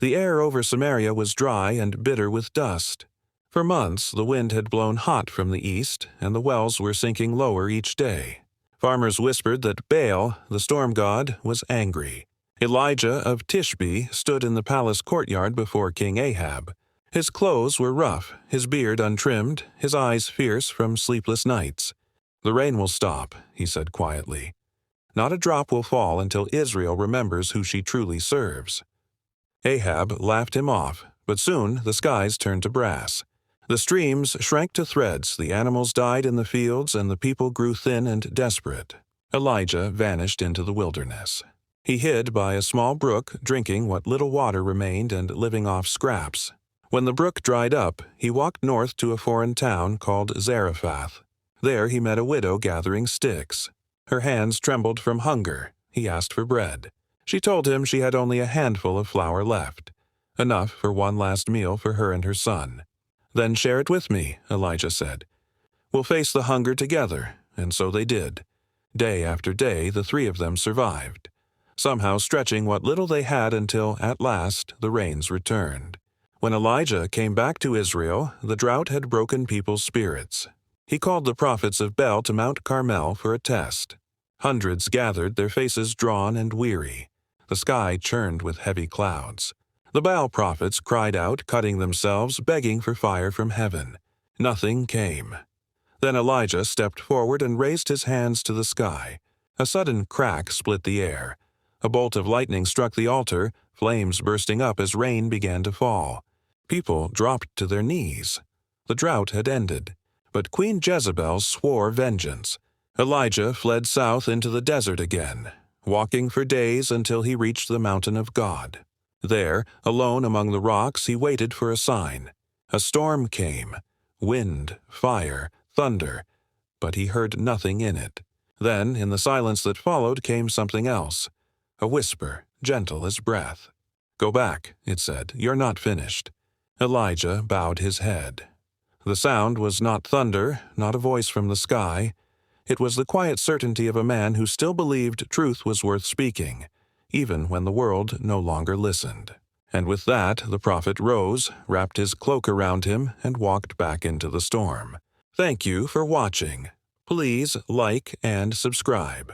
The air over Samaria was dry and bitter with dust. For months the wind had blown hot from the east, and the wells were sinking lower each day. Farmers whispered that Baal, the storm god, was angry. Elijah of Tishbe stood in the palace courtyard before King Ahab. His clothes were rough, his beard untrimmed, his eyes fierce from sleepless nights. "The rain will stop," he said quietly. "Not a drop will fall until Israel remembers who she truly serves." Ahab laughed him off, but soon the skies turned to brass. The streams shrank to threads, the animals died in the fields, and the people grew thin and desperate. Elijah vanished into the wilderness. He hid by a small brook, drinking what little water remained and living off scraps. When the brook dried up, he walked north to a foreign town called Zarephath. There he met a widow gathering sticks. Her hands trembled from hunger. He asked for bread. She told him she had only a handful of flour left, enough for one last meal for her and her son. "Then share it with me," Elijah said. "We'll face the hunger together," and so they did. Day after day, the three of them survived, somehow stretching what little they had until, at last, the rains returned. When Elijah came back to Israel, the drought had broken people's spirits. He called the prophets of Baal to Mount Carmel for a test. Hundreds gathered, their faces drawn and weary. The sky churned with heavy clouds. The Baal prophets cried out, cutting themselves, begging for fire from heaven. Nothing came. Then Elijah stepped forward and raised his hands to the sky. A sudden crack split the air. A bolt of lightning struck the altar, flames bursting up as rain began to fall. People dropped to their knees. The drought had ended, but Queen Jezebel swore vengeance. Elijah fled south into the desert again, walking for days until he reached the mountain of God. There, alone among the rocks, he waited for a sign. A storm came, wind, fire, thunder, but he heard nothing in it. Then, in the silence that followed, came something else, a whisper, gentle as breath. "Go back," it said, "you're not finished." Elijah bowed his head. The sound was not thunder, not a voice from the sky. It was the quiet certainty of a man who still believed truth was worth speaking, even when the world no longer listened. And with that, the prophet rose, wrapped his cloak around him, and walked back into the storm. Thank you for watching. Please like and subscribe.